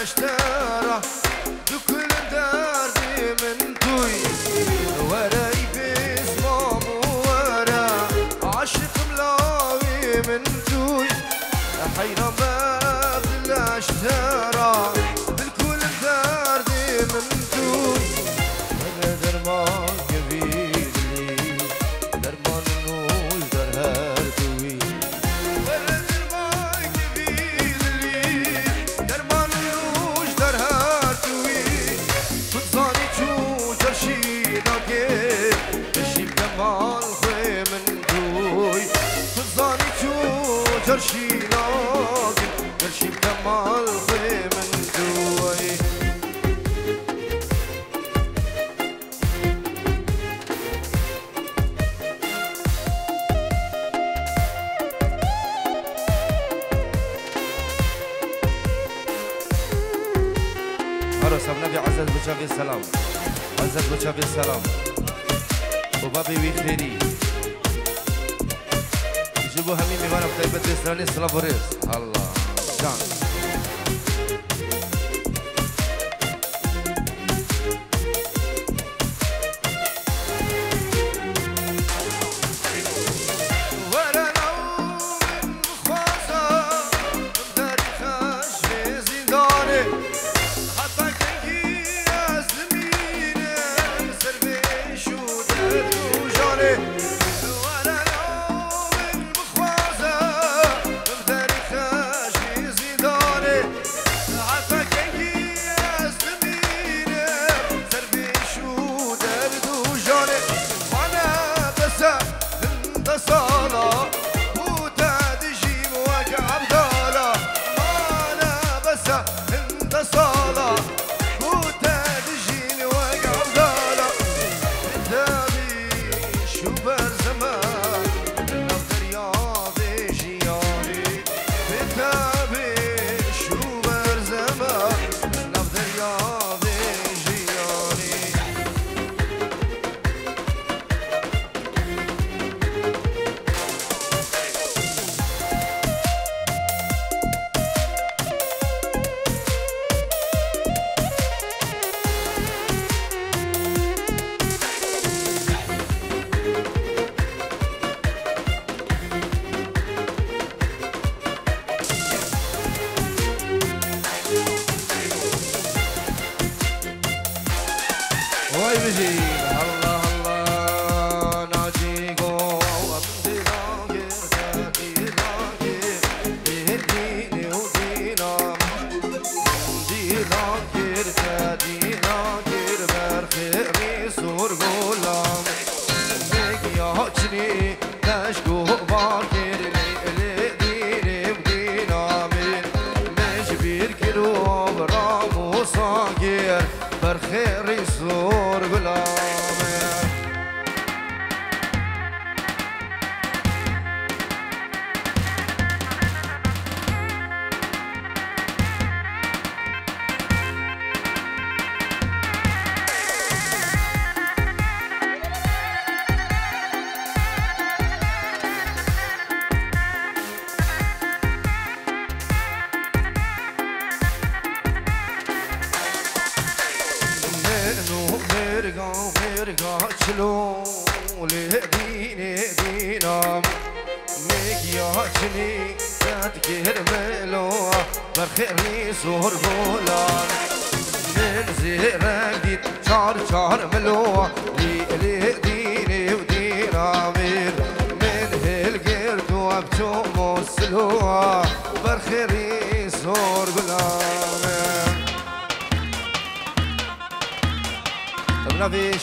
اشترى بكل دردي من توي وراي باسمه ورا عاشق ملاوي من توي حيرة باغي اشترى بكل دردي من توي انا درمان كبير لي درمان نوش درهار توي انا درمان كبير لي درمان نوش درهار توي بتصاني تشو جرشي ناكي تشيب كمال خوي من توي بتصاني تشو جرشي ناكي تشيب كمال خوي من توي عروس النبي عزت بوشافي السلام عزت بوشافي السلام وبابي ويخيري يجيبوا همين ميوانا بطيبة بيسراني سلافوريس الله جان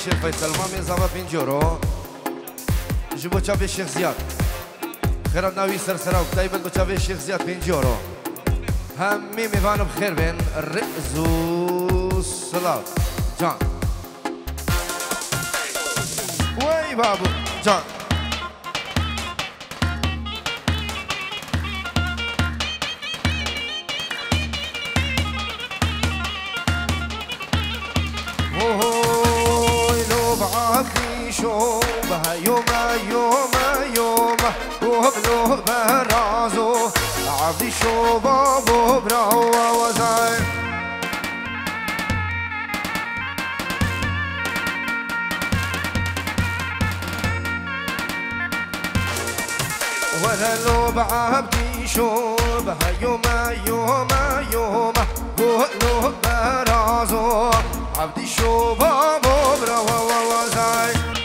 الشيخ فيصل مامي زعما بنجورو جيبو تشافي الشيخ زياد خير الناوي سرسرة وكتايبة بتشافي الشيخ زياد بنجورو همي ميفانو بخير بين الرئزو الصلاة جان وي بابو جان شوبها يوما يوما يوما وبلو برازو عبدي شوبا ببراو وزاي شوب عبدي شوب يوما يوما يوما قولوا برازو عبدي شوب ببرا وزاي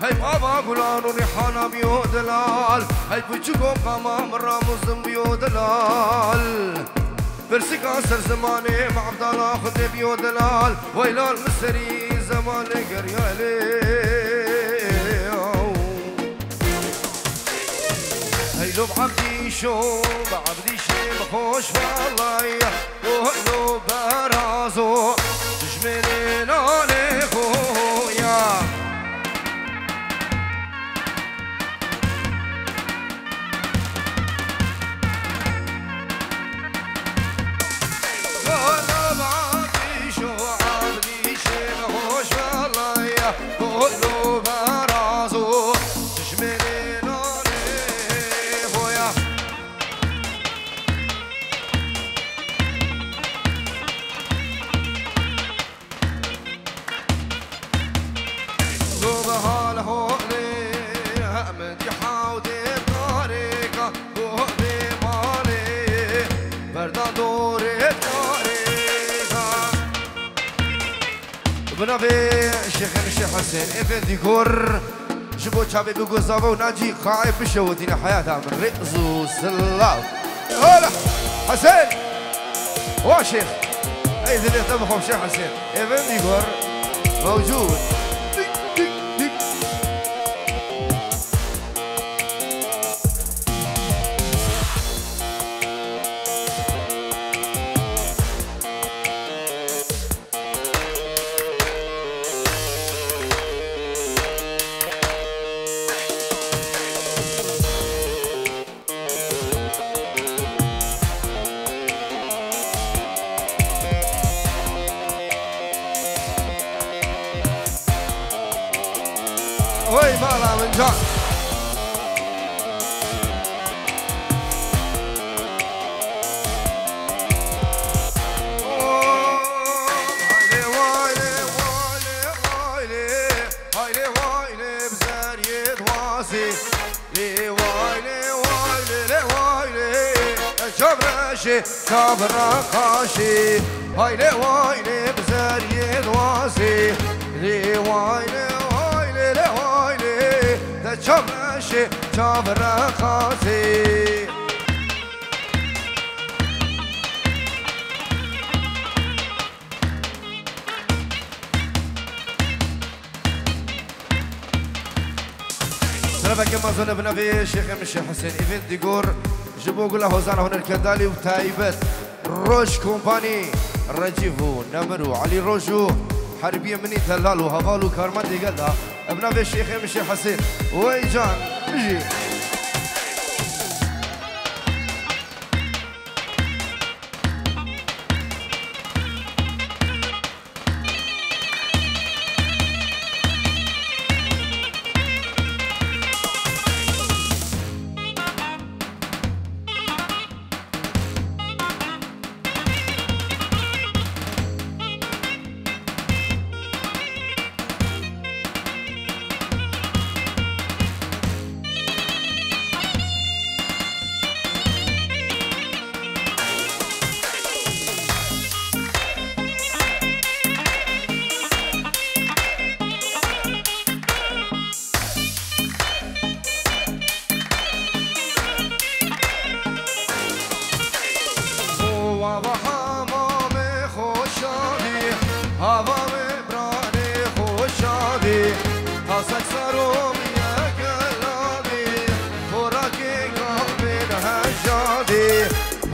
هاي بابا قولانو ريحانا بيو دلال هاي بوچوكو قاما مرا مزم بيو دلال برسكا سر زماني مع عبدالا خد بيو دلال ويلال مسري زمان قريالي هاي لو بعبدي شو بعبدي شي بخوش والله وهلو برازو تجملين علي خويا بنابي الشيخ حسين ابن ديكور جبو تشابي بقصابة وناجي قاعد بشوتين حياتها من رئز وسلاف هلا حسين واشيخ اي ذي اللي تبخهم شيخ حسين ابن ديكور موجود وي مالا من جان كابرا قاشي هاي لي وايلي بزاري دواسي لي وايلي وايلي لي وايلي تشمشي كابرا قاسي سلام كما زون بنبي شيخ الشيخ حسين ايفنت ديكور جيبوا قول له زان هنا الكندالي وتايبت روش كومباني رجيفو نمرو علي روجو حربيه مني تلال وهفالو كارمان دي قال بنبي الشيخ الشيخ حسين ويجان نجي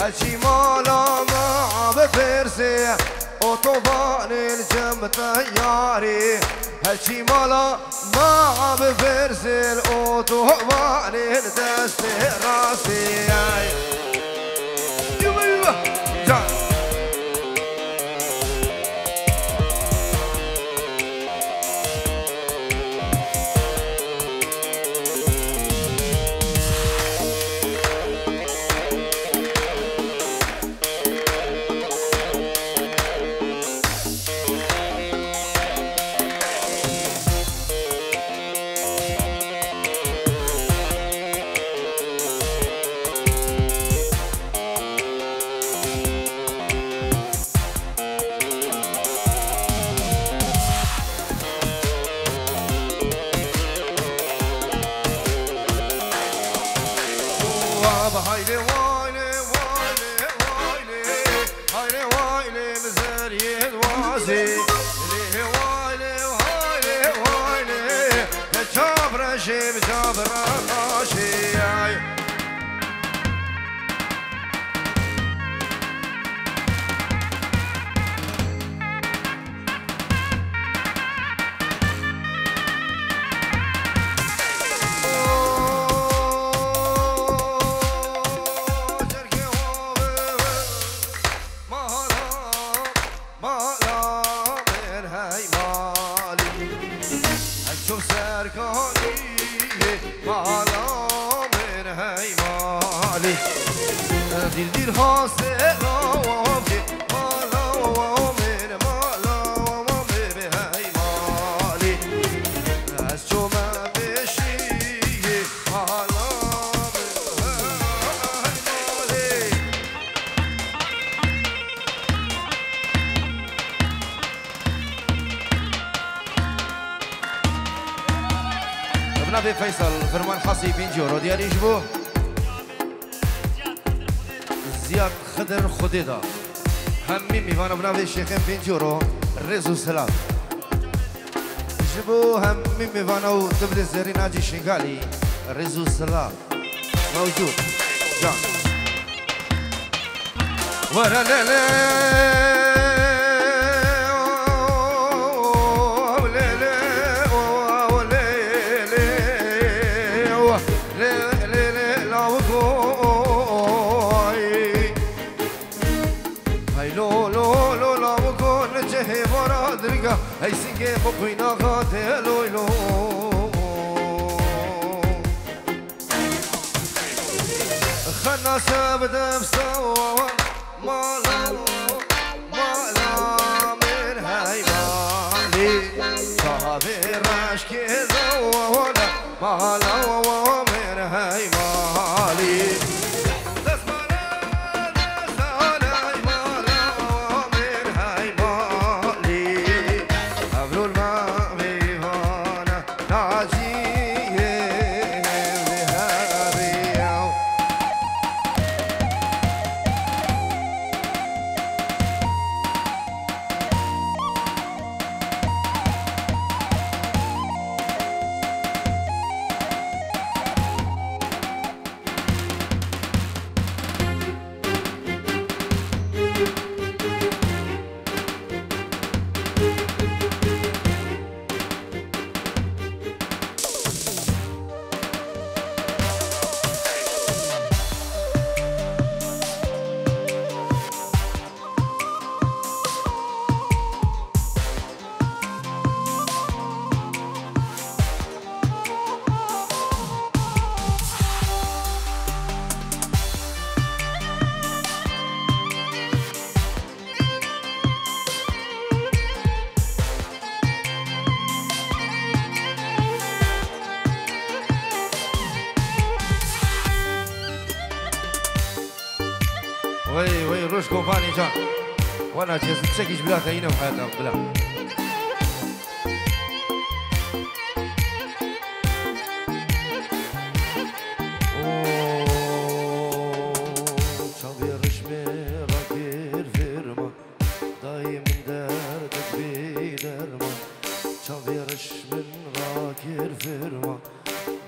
هالشي مالا ما بفرسي اوتوبان الجنب طياري هالشي مالا ما بفرسي الاوتوبان الدست راسي نبي فيصل فرمان حصي بنجورو ديالي جبوه زياد خضر خديدة همي ميفانا بنابي الشيخين بنجورو ريزو سلام جبو همي ميفانا ودبل الزري ناجي شنغالي ريزو سلام موجود جان ورا لا هاي سينجي بقينا غاتلو يلو خلنا سابد بسوا مالا من هاي مالي صحابي راشكي زوانا مالا من هاي مالي وي روش كومباني جان وانا تشكيش بلا تاينه وحياتها بلا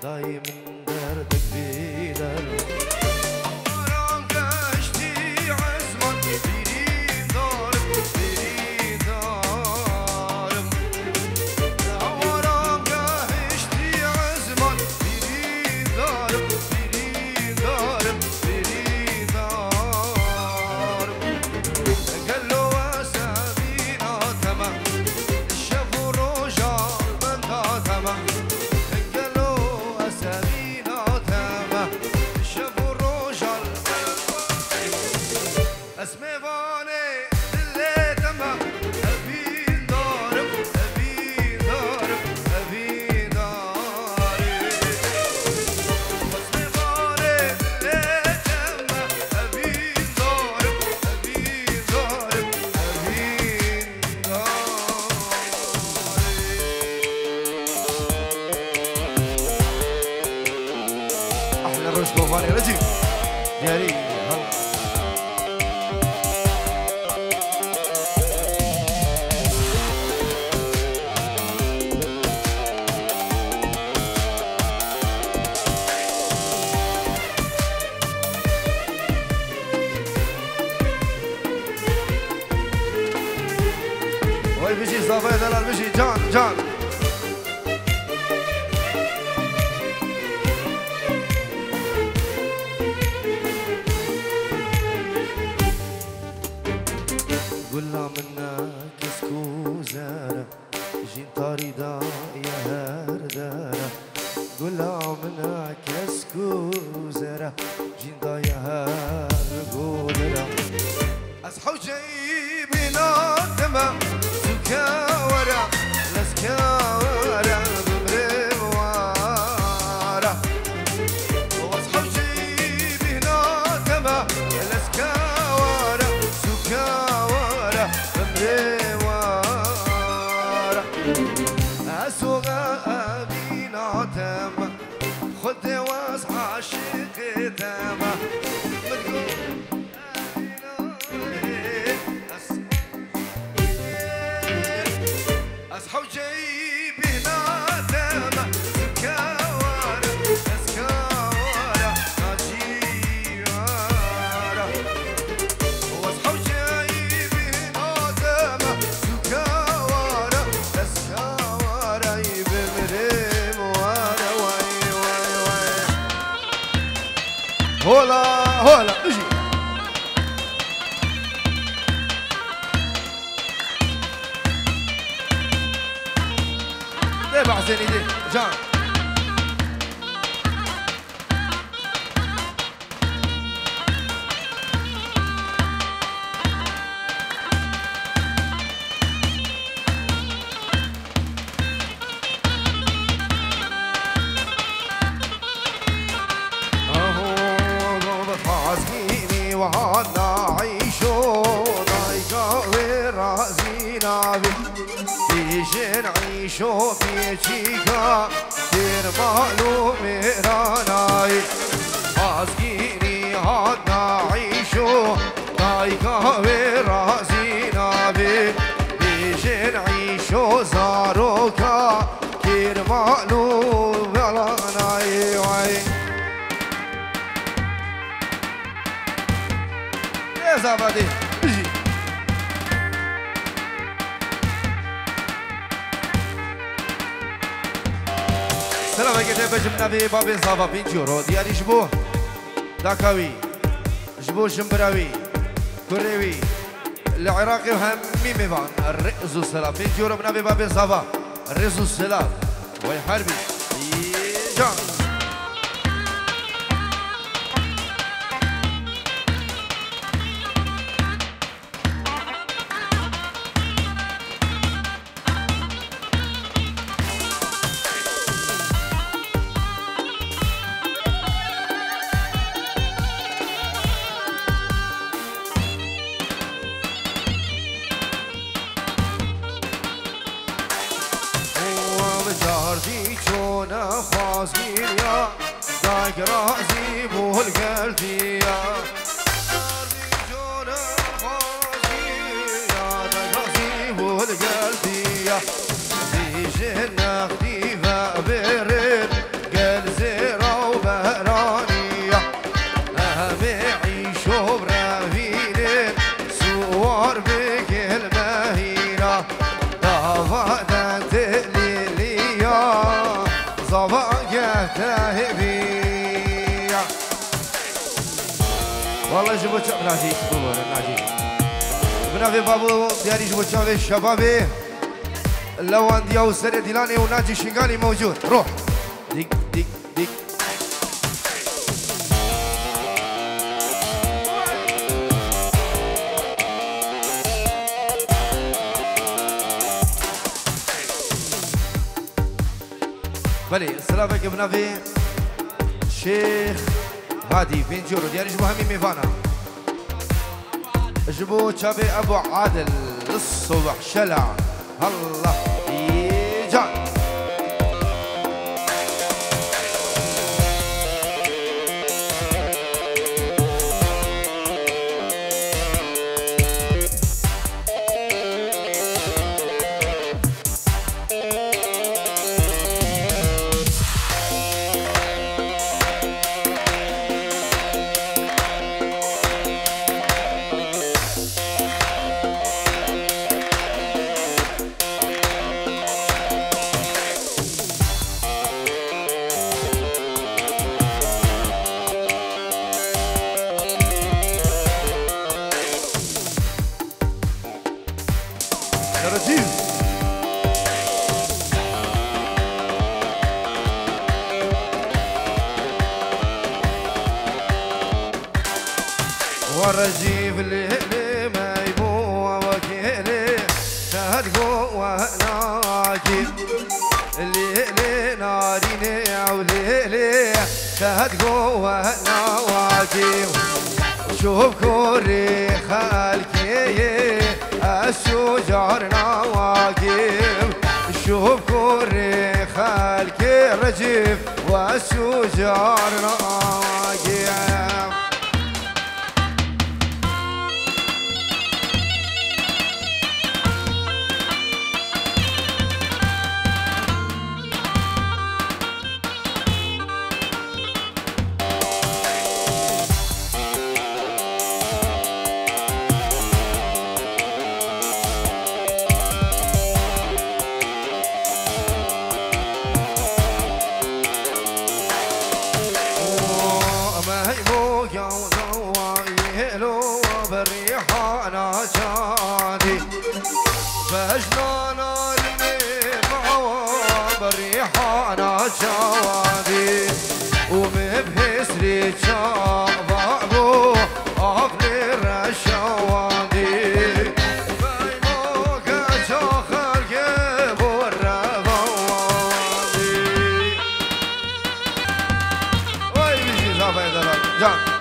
دايما دردك بيدر ورام كشتي روش بوفاني رجي دياري هلا وي بيجي صافي دلال بيجي جان قلنا منك سكوزارة جين طاردا يا هردارة قلنا منك سكوزارة جين دا يا هردارة أصحو جايبنا دمى سكاورة لسكاورة بمروارة وأصحو جايبنا دمى لسكاورة سكاورة بمروارة أسوغ أبينا تما خد واصحى عشق تما أصحو جايبنا دما سكاورة سكاورة نجيارة وأصحو جايبنا دما سكاورة سكاورة يبمرم ورا وي وي وي هولا هولا اجي تابع زيني دي جان اهو بتحاسبيني وعنا عيشو ضايقة ورازينا بيجي نعيشو في شيكا دير معلوم راناي حاسقيني عنا عيشو ضايقة ورازينا بيجي نعيشو زاروكا دير معلوم راناي وي يا زبادي بيجي سلام عليكم بجمنا في بابي صافا 20 يورو ديالي جبوه داكاوي جبوه جمبراوي كوريوي العراقي وهمي ميفان الرئزو السلام 20 يورو من بابي صافا الرئزو السلام وي حربي جان خازمينيا داك رازي بو القلبية جونا خازمينيا داك رازي بو القلبية بيجي نخديفة برد قل زيرة وبهرانية أهم يعيشو برافيلين صور بكل مهينة دافا تليليا صباقة تهبية والله جبوا ناجي تقولون ناجي بنافي بابو دياري جبوا شافي الشبابي اللوان دياو سري ديلاني وناجي شنغاني موجود روح ديك ديك ديك بلي السلام عليكم بنافي شيخ هادي 20 يورو ديالي جبو همي ميفانا جبو شابي ابو عادل الصبح شلع الله يجان ورجيف الليل ما يبوع وكيلي شهد قوة ناجي الليل ناريني وليلي شهد قوة ناجي شوف كوري خالكي الشجار نواقف شوف كوري خالكي رجيف والشجار نواقف شوادي ومبهسري شابابو أفني الرشوادي فايموك شاخر جيبو الربوادي وي بيجي زافي دلال جان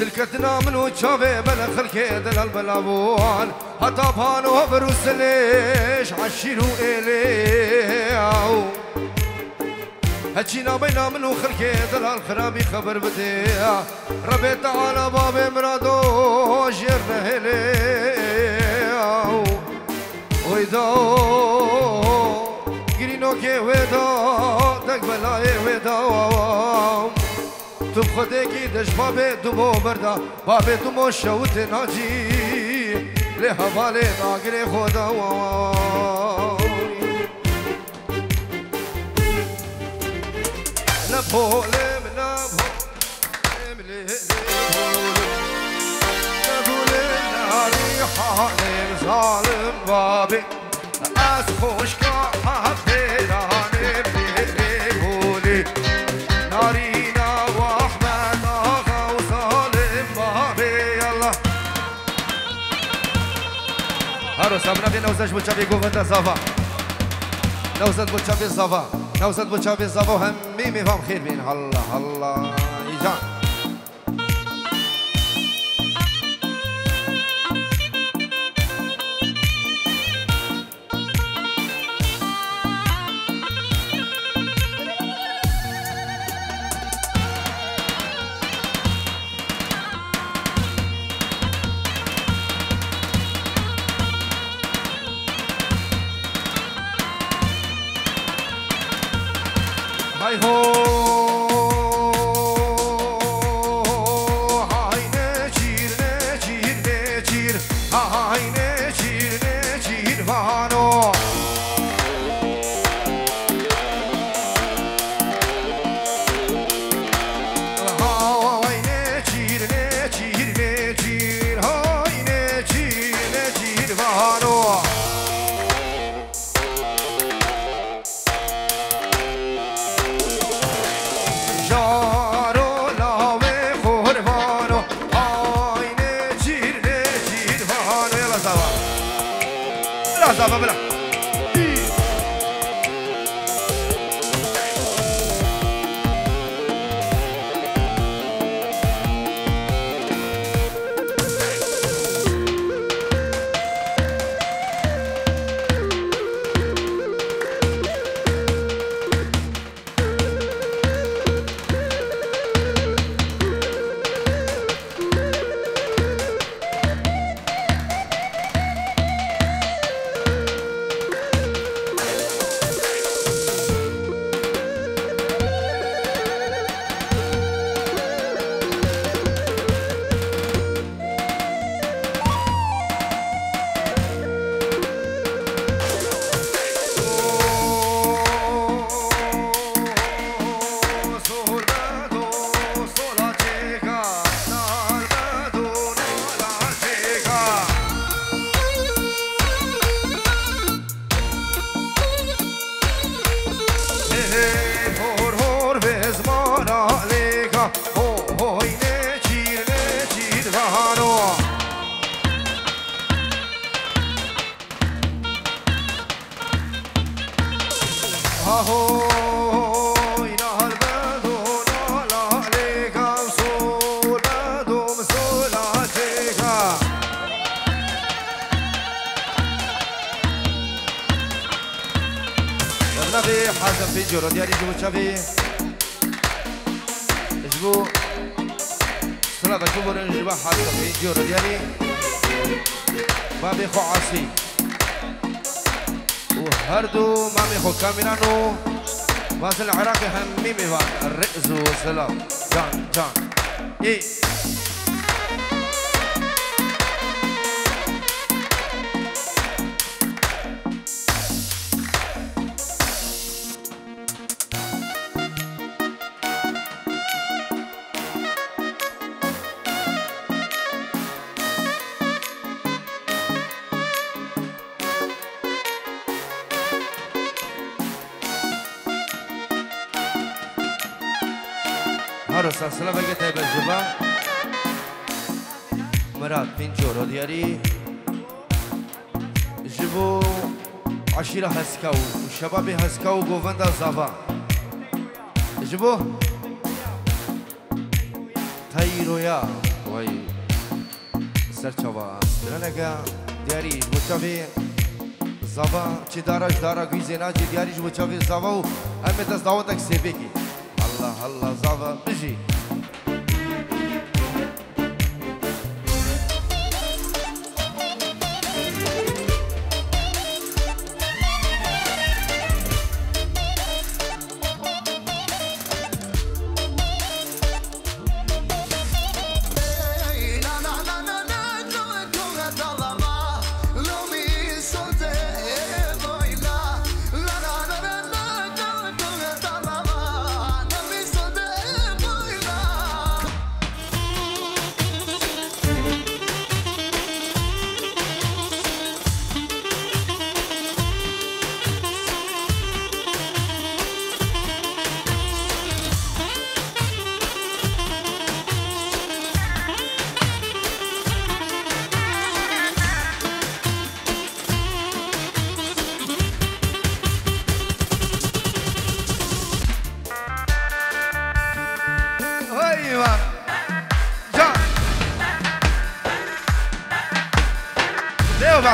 دلكتنا منو تشافي بلا خلكي دلال بلابوان حتى بانو بروس ليش عشيرو إليو هجينا بينا منو خلكي دلال خرابي خبر بديا ربي تعالى بابي مرادو جيرنا إليو ويدو قرينو كي ويدو تقبلاي ويدو تو خودکی دش بابه دومو بردا بابه دومو شوت ناجی له حواله ناگره خدا نبولم نبولم نبولم ناری حالم ظالم بابه از خوشگا حفیرانم بولی ناری هارو سامنا بي نوزج بوچابي گوفتا زافا نوزد بوچابي زافا نوزد بوچابي زافا همي ميفام خير بين الله الله يجان هاي هو هاي نشير نشير نشير هاي نشير نشير فانو هاي نشير نشير نشير هاي نشير نشير فانو سلام بلا حازم في جورو ديالي جبو تشافي جبو صلابة جبو نجبو حازم في جورو ديالي مامي خو عاصي وهردو مامي خو كاميرانو واصل العراقي هميمي فان الرئز وسلام جان جان ايه هرسا سلام اگه تایب الجبا مراد بين جورو ديالي جبو عشيرة هسكاو وشبابي هسكاو قوفندا زافا جبو تايرويا وي سرچوا درنگا ديالي جبو چاوي زافا چي دارش دارا گويزينا چي ديالي جبو چاوي زافا و همه دست دعوتك سيبكي الله الله زافا بجي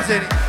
Marceli.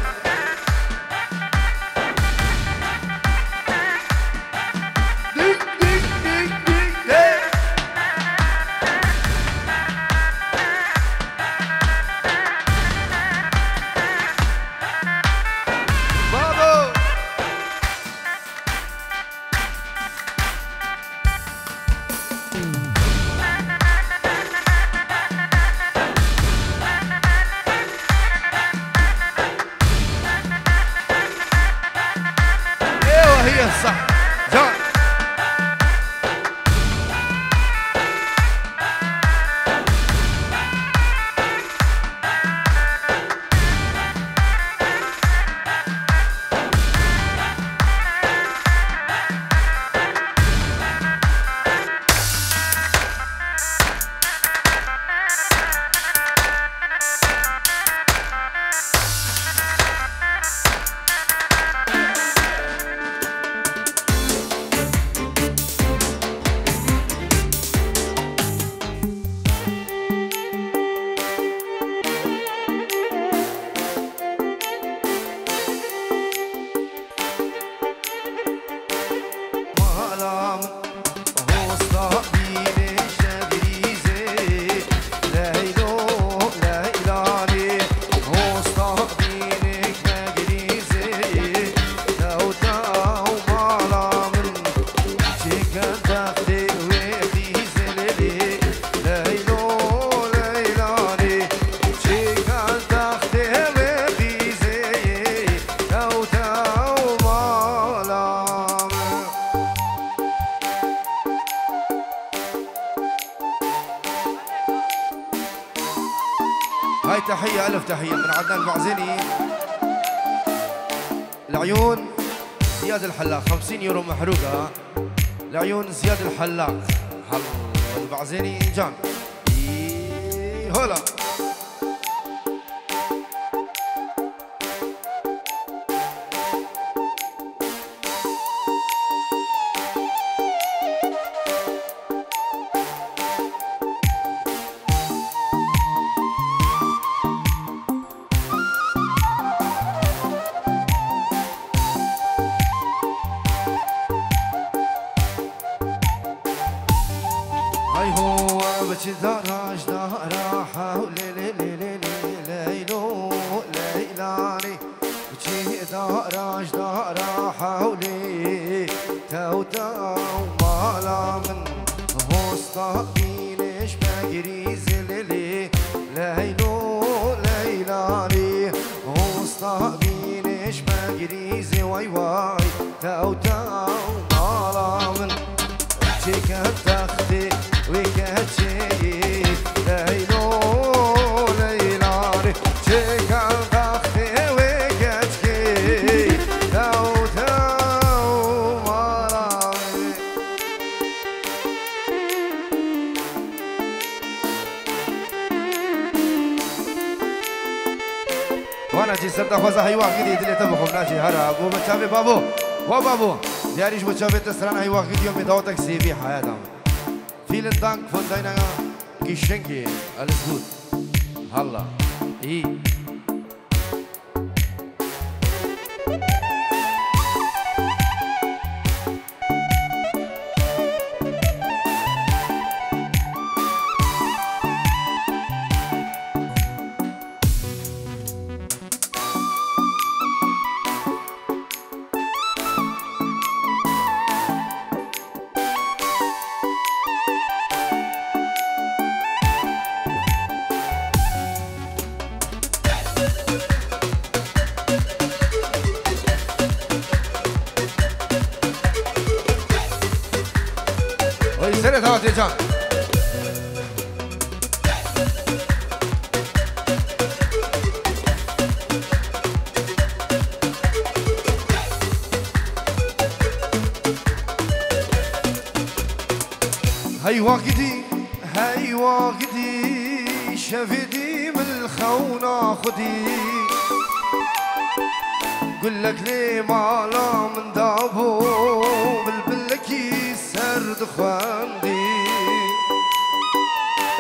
تحية ألف تحية من عدنان البعزيني. العيون زياد الحلاق 50 يورو محروقة لعيون زياد الحلاق البعزيني جان. هلا دراج دارا حولي ليلي ليلو ليلاني بجي دراج دارا حولي تو تو مالا من هوستا بينش بجريز ليلي ليلو ليلاني هوستا بينش بجريز واي واي تو تو مالا من بجي كتختي ويكاتشي ليلو ليلاني شيكا ضخي ويكاتشي تو تو مرامي. وانا جي سرطة خوزا حيوان جديد اللي تبخم ناجي هرب وبتشافي بابو وبابو دياريش بتشافي تسران حيوان جديد يوم يدوتك سيبي حياتهم. Vielen Dank von deiner Geschenke. Alles gut. Halla. سنة ثلاثة جان هاي وقتي شفتي من الخونة خدي قل لك ليه مالا من دابو بالبلكي سرد خواندي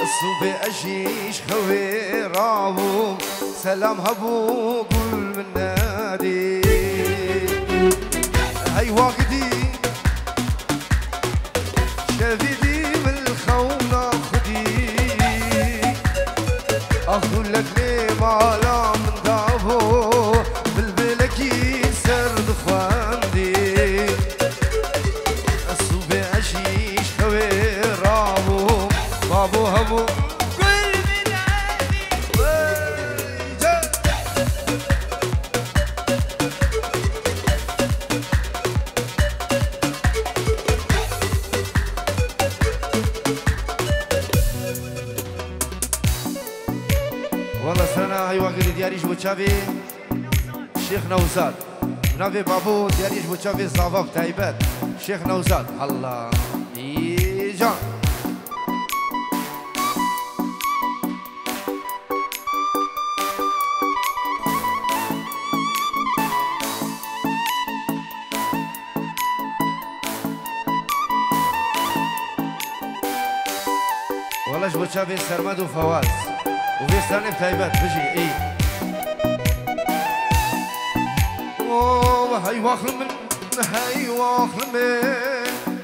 الصوبي أجيش خوي رابو سلام هبو قول من نادي هاي وقتي شفتي من الخونة خدي أقول لك ليه مالا من دابو بالبلكي سرد خواندي الصوبي أجيش خوي رابو بابو هبو والله سنة هاي وقت دياريش بوشافي شيخ نوزاد نافي بابو دياريش بوشافي صافا تايبات شيخ نوزاد الله إيجان والله بوشافي سرمد وفواز وفي سنة تايبات بجي هاي واخل من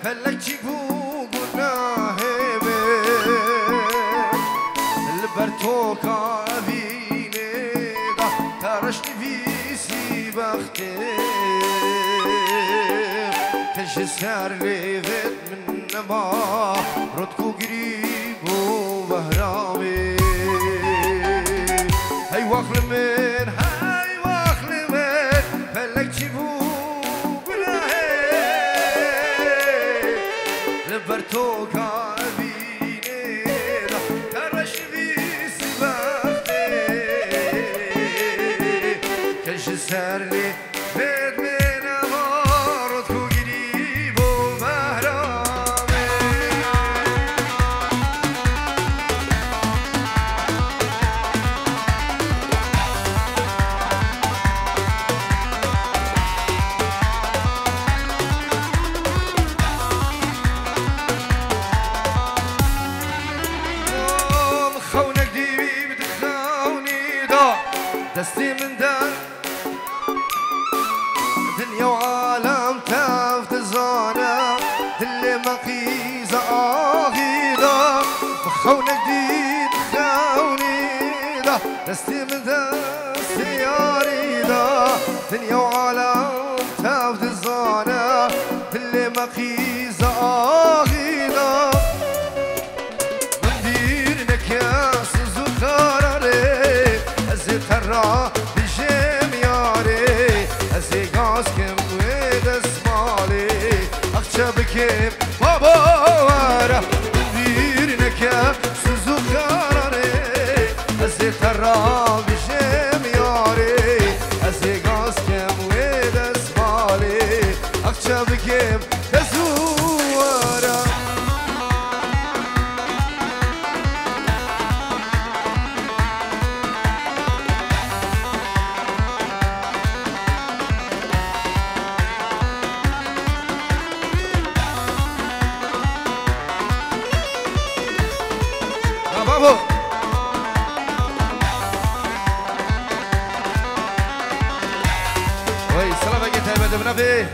هلك جيبو قلنا هيبه البرتوكا بيني ترشني في سيبختي تجسار لي فيت من ما ردكو قريب وبهرامي هاي واخل من هلك جيبو برتوكا بيني ترش في سباختي ساقي زاغينا مندير نكاس زخاري أزي ترى بجيم ياري أزي غاز كم ويد اسمالي أخشى بكيم بابا وارا مندير نكاس زخاري أزي ترى بجيم ياري أزي غاز كم ويد اسمالي أخشى بكيم تزورا بابو وي سلام اگه تایبه بنابی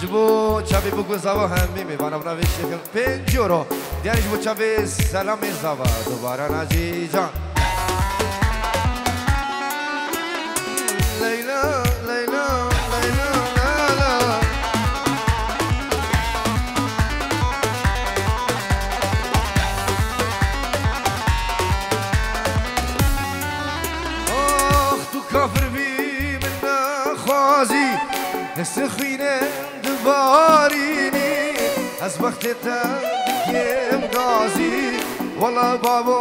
جبو چابی بگو زوا همی میبانم نوی شکل 5 یورو دیاری جبو چابی سلامی زوا دوباره ناجی جان لیلا لیلا لیلا لالا آخ تو کافر بی من نخوازی نسخینه دباريني از وقت تبكيم غازي والله بابو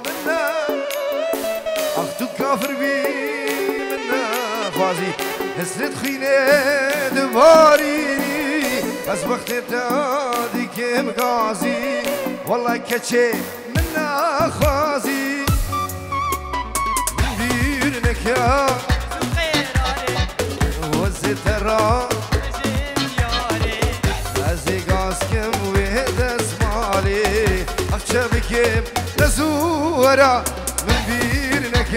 منا اخ تو كافر بي منا غازي نسرت خينه دباريني از وقت تبكيم غازي والله كچه منا غازي بيرنك يا وزترا أخشى بكيم نزورة من بيرنك